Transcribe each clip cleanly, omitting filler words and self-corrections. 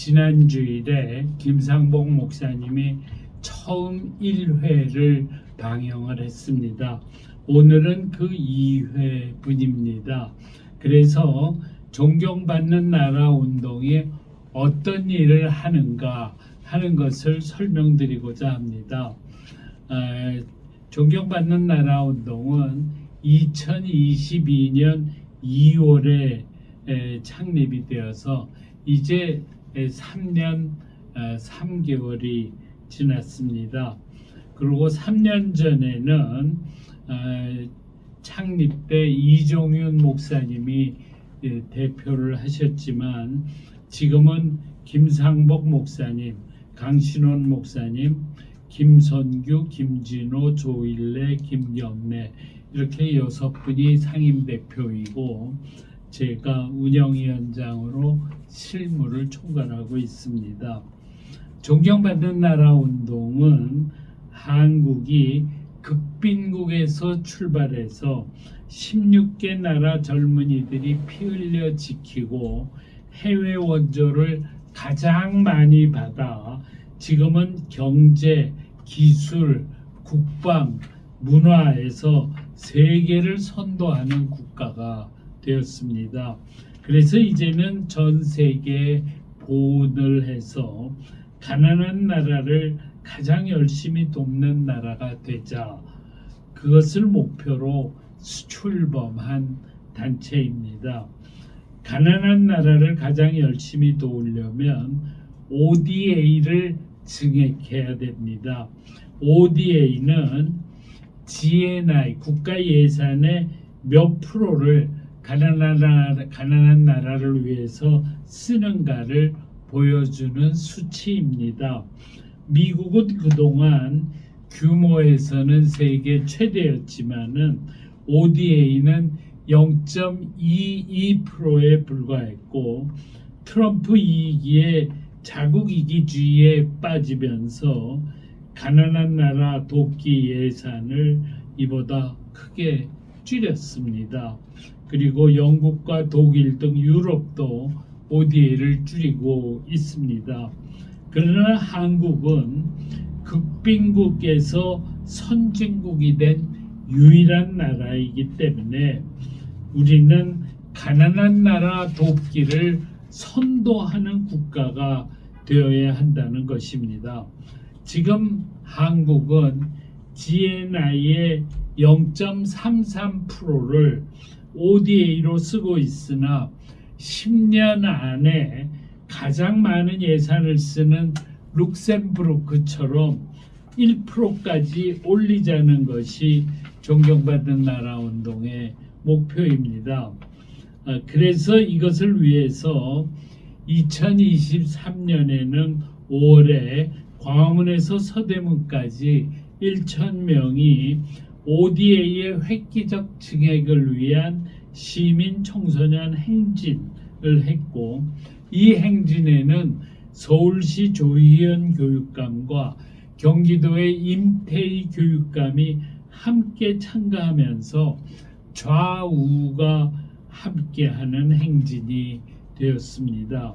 지난 주일에 김상복 목사님이 처음 1회를 방영을 했습니다. 오늘은 그 2회분입니다. 그래서 존경받는 나라 운동이 어떤 일을 하는가 하는 것을 설명드리고자 합니다. 존경받는 나라 운동은 2022년 2월에 창립이 되어서 이제 3년 3개월이 지났습니다. 그리고 3년 전에는 창립 때 이종윤 목사님이 대표를 하셨지만 지금은 김상복 목사님, 강신원 목사님, 김선규, 김진호, 조일래, 김경래 이렇게 6분이 상임 대표이고 제가 운영위원장으로 실무를 총괄하고 있습니다. 존경받는 나라 운동은 한국이 극빈국에서 출발해서 16개 나라 젊은이들이 피 흘려 지키고 해외 원조를 가장 많이 받아 지금은 경제, 기술, 국방, 문화에서 세계를 선도하는 국가가 되었습니다. 그래서 이제는 전 세계에 보온을 해서 가난한 나라를 가장 열심히 돕는 나라가 되자, 그것을 목표로 출범한 단체입니다. 가난한 나라를 가장 열심히 도우려면 ODA를 증액해야 됩니다. ODA는 GNI 국가 예산의 몇 프로를 가난한 나라를 위해서 쓰는가를 보여주는 수치입니다. 미국은 그동안 규모에서는 세계 최대였지만은 ODA는 0.22%에 불과했고 트럼프 2기의 자국 이기주의에 빠지면서 가난한 나라 돕기 예산을 이보다 크게 줄였습니다. 그리고 영국과 독일 등 유럽도 ODA를 줄이고 있습니다. 그러나 한국은 극빈국에서 선진국이 된 유일한 나라이기 때문에 우리는 가난한 나라 돕기를 선도하는 국가가 되어야 한다는 것입니다. 지금 한국은 GNI의 0.33%를 ODA로 쓰고 있으나 10년 안에 가장 많은 예산을 쓰는 룩셈부르크처럼 1%까지 올리자는 것이 존경받는 나라 운동의 목표입니다. 그래서 이것을 위해서 2023년에는 5월에 광화문에서 서대문까지 1,000명이 ODA의 획기적 증액을 위한 시민 청소년 행진을 했고, 이 행진에는 서울시 조희연 교육감과 경기도의 임태희 교육감이 함께 참가하면서 좌우가 함께하는 행진이 되었습니다.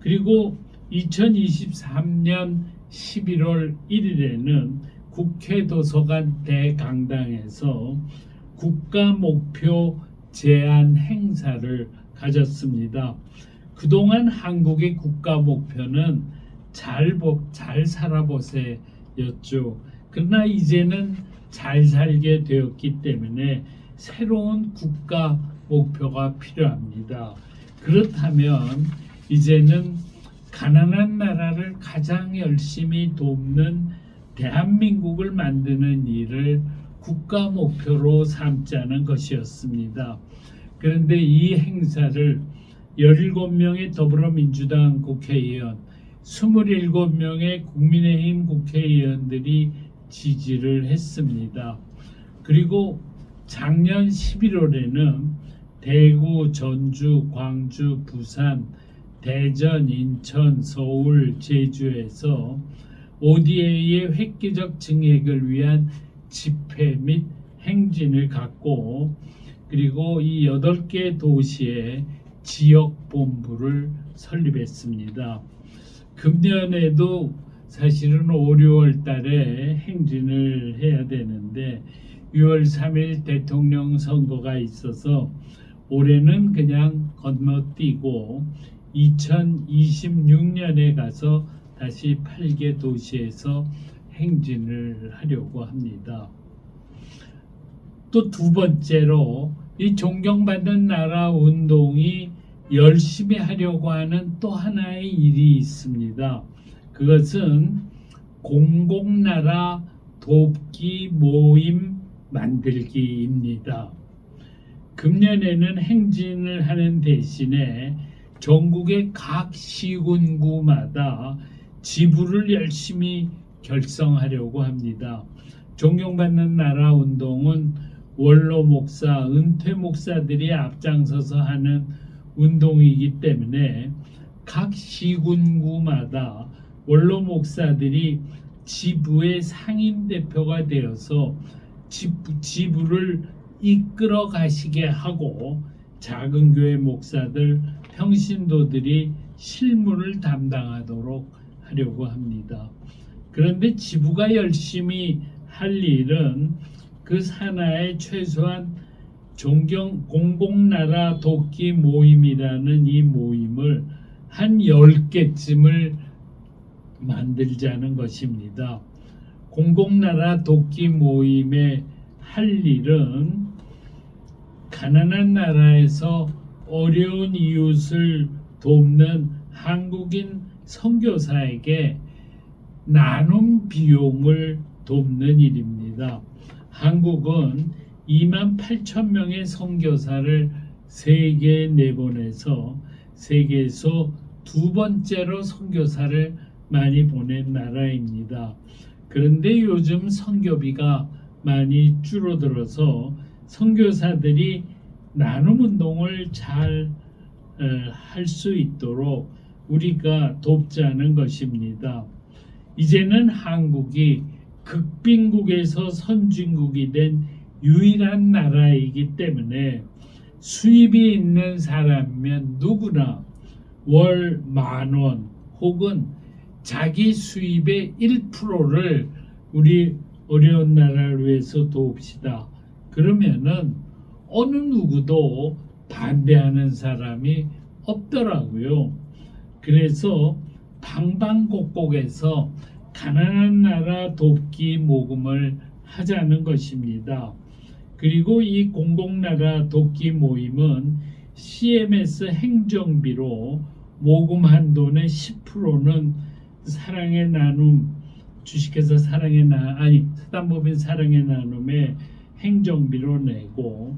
그리고 2023년 11월 1일에는 국회 도서관 대강당에서 국가 목표 제안 행사를 가졌습니다. 그동안 한국의 국가 목표는 잘 살아보세였죠. 그러나 이제는 잘 살게 되었기 때문에 새로운 국가 목표가 필요합니다. 그렇다면 이제는 가난한 나라를 가장 열심히 돕는 대한민국을 만드는 일을 국가 목표로 삼자는 것이었습니다. 그런데 이 행사를 17명의 더불어민주당 국회의원, 27명의 국민의힘 국회의원들이 지지를 했습니다. 그리고 작년 11월에는 대구, 전주, 광주, 부산, 대전, 인천, 서울, 제주에서 ODA의 획기적 증액을 위한 집회 및 행진을 갖고, 그리고 이 8개 도시에 지역본부를 설립했습니다. 금년에도 사실은 5, 6월 달에 행진을 해야 되는데 6월 3일 대통령 선거가 있어서 올해는 그냥 건너뛰고 2026년에 가서 다시 8개 도시에서 행진을 하려고 합니다. 또 두 번째로 이 존경받는 나라 운동이 열심히 하려고 하는 또 하나의 일이 있습니다. 그것은 공공나라 돕기 모임 만들기입니다. 금년에는 행진을 하는 대신에 전국의 각 시군구마다 지부를 열심히 결성하려고 합니다. 존경받는 나라 운동은 원로 목사, 은퇴 목사들이 앞장서서 하는 운동이기 때문에 각 시군구마다 원로 목사들이 지부의 상임 대표가 되어서 지부를 이끌어 가시게 하고 작은 교회 목사들, 평신도들이 실무를 담당하도록 하려고 합니다. 그런데 지부가 열심히 할 일은 그 산하에 최소한 공공나라 돕기 모임이라는 이 모임을 한 10개쯤을 만들자는 것입니다. 공공나라 돕기 모임의 할 일은 가난한 나라에서 어려운 이웃을 돕는 한국인 선교사에게 나눔 비용을 돕는 일입니다. 한국은 28,000명의 선교사를 세계에 내보내서 세계에서 두 번째로 선교사를 많이 보낸 나라입니다. 그런데 요즘 선교비가 많이 줄어들어서 선교사들이 나눔 운동을 잘 할 수 있도록 우리가 돕자는 것입니다. 이제는 한국이 극빈국에서 선진국이 된 유일한 나라이기 때문에 수입이 있는 사람이면 누구나 월 10,000원 혹은 자기 수입의 1%를 우리 어려운 나라를 위해서 도웁시다. 그러면은 어느 누구도 반대하는 사람이 없더라고요. 그래서 방방곡곡에서 가난한 나라 돕기 모금을 하자는 것입니다. 그리고 이 공공나라 돕기 모임은 CMS 행정비로 모금한 돈의 10%는 사랑의 나눔 주식회사 사단법인 사랑의 나눔의 행정비로 내고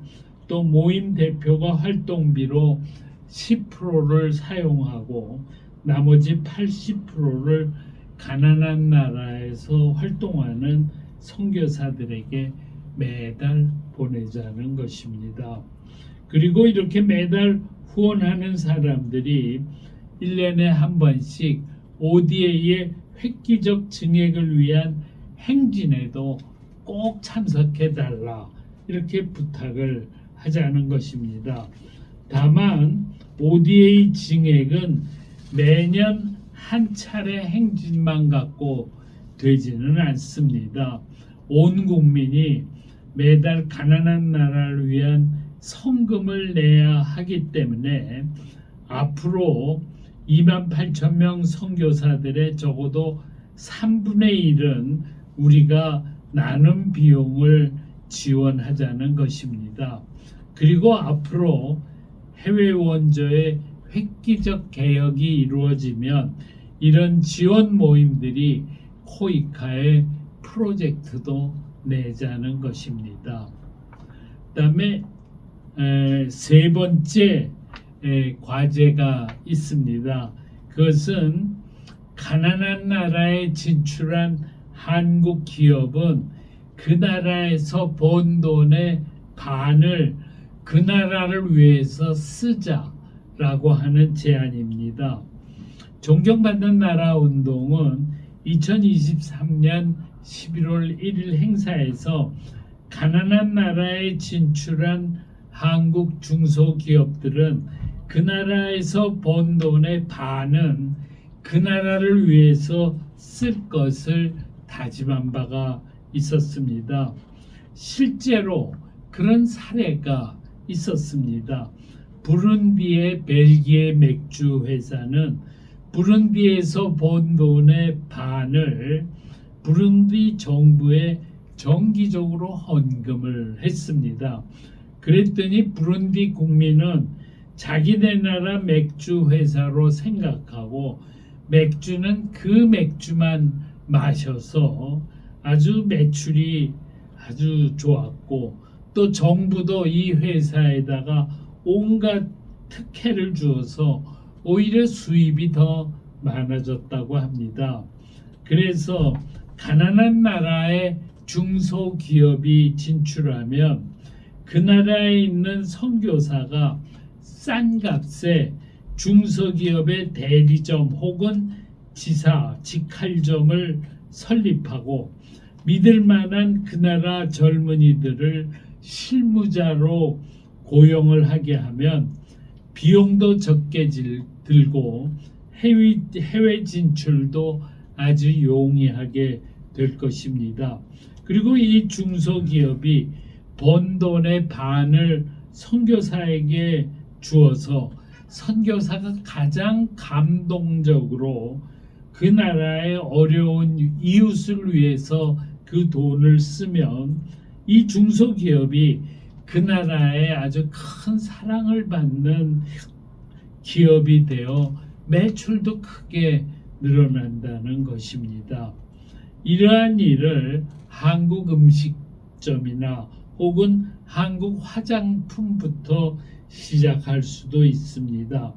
또 모임 대표가 활동비로 10%를 사용하고 나머지 80%를 가난한 나라에서 활동하는 선교사들에게 매달 보내자는 것입니다. 그리고 이렇게 매달 후원하는 사람들이 1년에 한 번씩 ODA의 획기적 증액을 위한 행진에도 꼭 참석해 달라 이렇게 부탁을 하자는 것입니다. 다만 ODA 증액은 매년 한 차례 행진만 갖고 되지는 않습니다. 온 국민이 매달 가난한 나라를 위한 성금을 내야 하기 때문에 앞으로 28,000명 선교사들의 적어도 3분의 1은 우리가 나눔 비용을 지원하자는 것입니다. 그리고 앞으로 해외 원조의 획기적 개혁이 이루어지면 이런 지원 모임들이 코이카의 프로젝트도 내자는 것입니다. 그다음에 세 번째 과제가 있습니다. 그것은 가난한 나라에 진출한 한국 기업은 그 나라에서 번 돈의 반을 그 나라를 위해서 쓰자라고 하는 제안입니다. 존경받는 나라 운동은 2023년 11월 1일 행사에서 가난한 나라에 진출한 한국 중소기업들은 그 나라에서 번 돈의 반은 그 나라를 위해서 쓸 것을 다짐한 바가 있었습니다. 실제로 그런 사례가 있었습니다. 부룬디의 벨기에 맥주 회사는 부룬디에서 번 돈의 반을 부룬디 정부에 정기적으로 헌금을 했습니다. 그랬더니 부룬디 국민은 자기네 나라 맥주 회사로 생각하고 맥주는 그 맥주만 마셔서 아주 매출이 아주 좋았고, 또 정부도 이 회사에다가 온갖 특혜를 주어서 오히려 수입이 더 많아졌다고 합니다. 그래서 가난한 나라에 중소기업이 진출하면 그 나라에 있는 선교사가 싼 값에 중소기업의 대리점 혹은 지사, 직할점을 설립하고 믿을 만한 그 나라 젊은이들을 실무자로 고용을 하게 하면 비용도 적게 들고 해외 진출도 아주 용이하게 될 것입니다. 그리고 이 중소기업이 번 돈의 반을 선교사에게 주어서 선교사가 가장 감동적으로 그 나라의 어려운 이웃을 위해서 그 돈을 쓰면 이 중소기업이 그 나라에 아주 큰 사랑을 받는 기업이 되어 매출도 크게 늘어난다는 것입니다. 이러한 일을 한국 음식점이나 혹은 한국 화장품부터 시작할 수도 있습니다.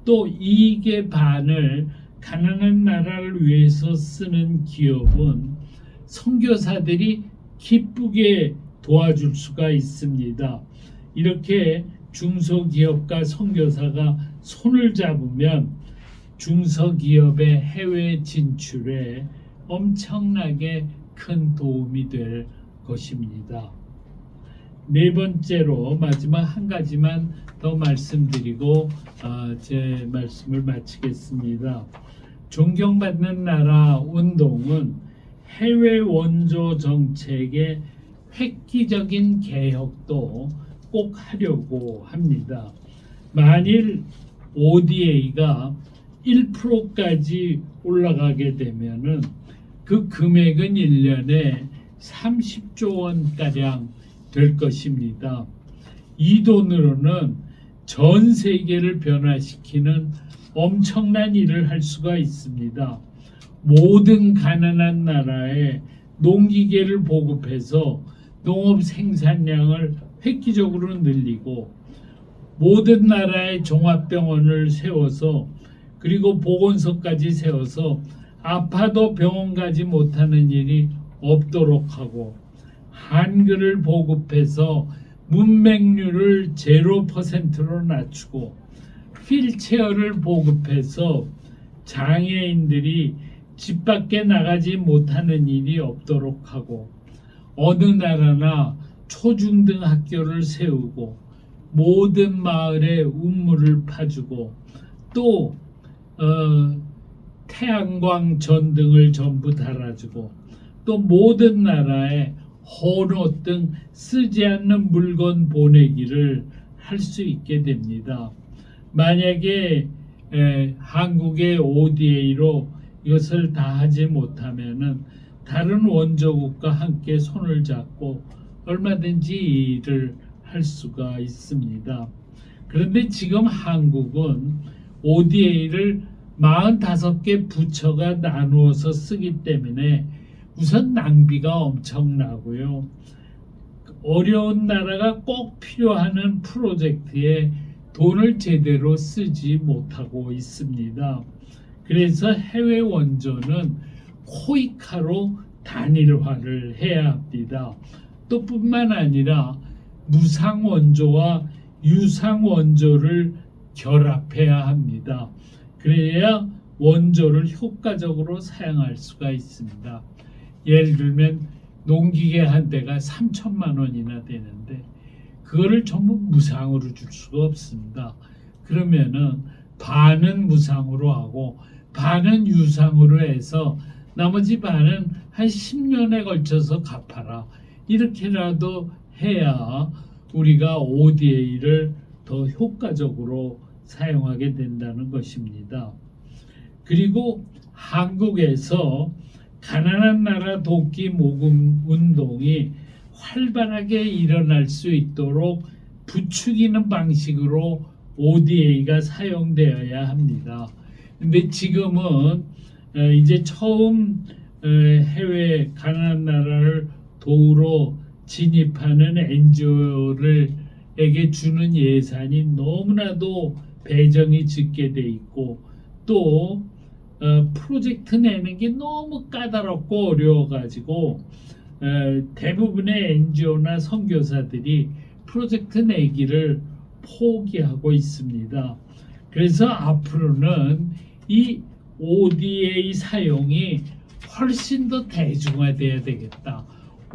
또 이익의 반을 가난한 나라를 위해서 쓰는 기업은 선교사들이 기쁘게 도와줄 수가 있습니다. 이렇게 중소기업과 선교사가 손을 잡으면 중소기업의 해외 진출에 엄청나게 큰 도움이 될 것입니다. 네 번째로 마지막 한 가지만 더 말씀드리고 제 말씀을 마치겠습니다. 존경받는 나라 운동은 해외 원조 정책의 획기적인 개혁도 꼭 하려고 합니다. 만일 ODA가 1%까지 올라가게 되면은 그 금액은 1년에 30조 원가량 될 것입니다. 이 돈으로는 전 세계를 변화시키는 엄청난 일을 할 수가 있습니다. 모든 가난한 나라에 농기계를 보급해서 농업 생산량을 획기적으로 늘리고 모든 나라의 종합병원을 세워서 그리고 보건소까지 세워서 아파도 병원 가지 못하는 일이 없도록 하고 한글을 보급해서 문맹률을 0%로 낮추고 휠체어를 보급해서 장애인들이 집 밖에 나가지 못하는 일이 없도록 하고 어느 나라나 초중등 학교를 세우고 모든 마을에 우물을 파주고 또 태양광 전등을 전부 달아주고 또 모든 나라에 헌옷 등 쓰지 않는 물건 보내기를 할 수 있게 됩니다. 만약에 한국의 ODA로 이것을 다 하지 못하면은 다른 원조국과 함께 손을 잡고 얼마든지 일을 할 수가 있습니다. 그런데 지금 한국은 ODA를 45개 부처가 나누어서 쓰기 때문에 우선 낭비가 엄청나고요. 어려운 나라가 꼭 필요한 프로젝트에 돈을 제대로 쓰지 못하고 있습니다. 그래서 해외 원조는 코이카로 단일화를 해야 합니다. 또 뿐만 아니라 무상 원조와 유상 원조를 결합해야 합니다. 그래야 원조를 효과적으로 사용할 수가 있습니다. 예를 들면 농기계 한 대가 3천만 원이나 되는데 그거를 전부 무상으로 줄 수가 없습니다. 그러면은 반은 무상으로 하고 반은 유상으로 해서 나머지 반은 한 10년에 걸쳐서 갚아라. 이렇게라도 해야 우리가 ODA를 더 효과적으로 사용하게 된다는 것입니다. 그리고 한국에서 가난한 나라 돕기 모금 운동이 활발하게 일어날 수 있도록 부추기는 방식으로 ODA가 사용되어야 합니다. 근데 지금은 이제 처음 해외 가난한 나라를 도우러 진입하는 NGO에게 주는 예산이 너무나도 배정이 적게 돼 있고 또 프로젝트 내는 게 너무 까다롭고 어려워가지고 대부분의 NGO나 선교사들이 프로젝트 내기를 포기하고 있습니다. 그래서 앞으로는 이 ODA 사용이 훨씬 더 대중화돼야 되겠다.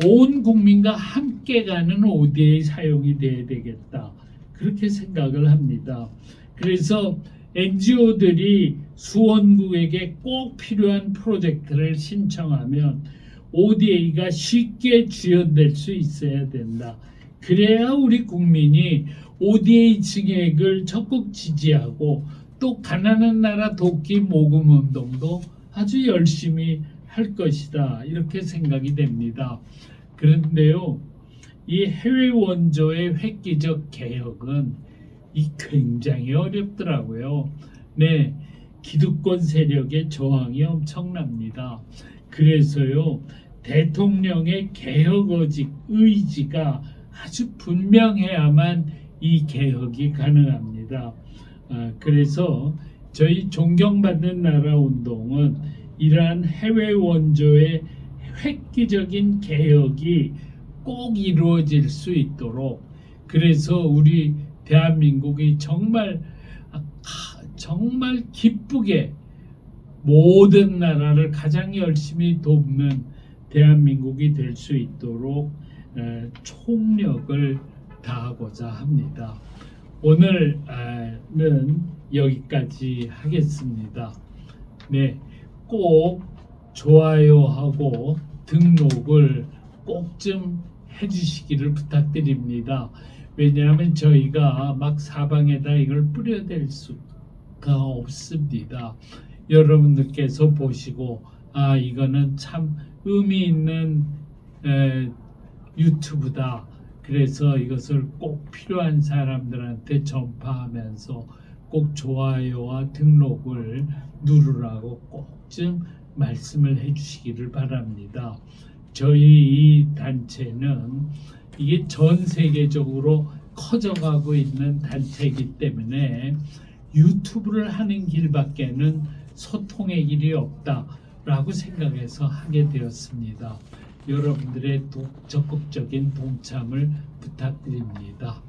온 국민과 함께 가는 ODA 사용이 돼야 되겠다. 그렇게 생각을 합니다. 그래서 NGO들이 수원국에게 꼭 필요한 프로젝트를 신청하면 ODA가 쉽게 지원될 수 있어야 된다. 그래야 우리 국민이 ODA 증액을 적극 지지하고 또 가난한 나라 돕기 모금 운동도 아주 열심히 할 것이다. 이렇게 생각이 됩니다. 그런데요, 이 해외 원조의 획기적 개혁은 굉장히 어렵더라고요. 네, 기득권 세력의 저항이 엄청납니다. 그래서요, 대통령의 개혁 의지가 아주 분명해야만 이 개혁이 가능합니다. 그래서 저희 존경받는 나라 운동은 이러한 해외 원조의 획기적인 개혁이 꼭 이루어질 수 있도록 그래서 우리 대한민국이 정말 기쁘게 모든 나라를 가장 열심히 돕는 대한민국이 될 수 있도록 총력을 다하고자 합니다. 오늘은 여기까지 하겠습니다. 네, 꼭 좋아요하고 등록을 꼭 좀 해주시기를 부탁드립니다. 왜냐하면 저희가 막 사방에다 이걸 뿌려댈 수가 없습니다. 여러분들께서 보시고 이거는 참 의미 있는 유튜브다. 그래서 이것을 꼭 필요한 사람들한테 전파하면서 꼭 좋아요와 등록을 누르라고 꼭 좀 말씀을 해주시기를 바랍니다. 저희 이 단체는 이게 전 세계적으로 커져가고 있는 단체이기 때문에 유튜브를 하는 길밖에는 소통의 길이 없다라고 생각해서 하게 되었습니다. 여러분들의 적극적인 동참을 부탁드립니다.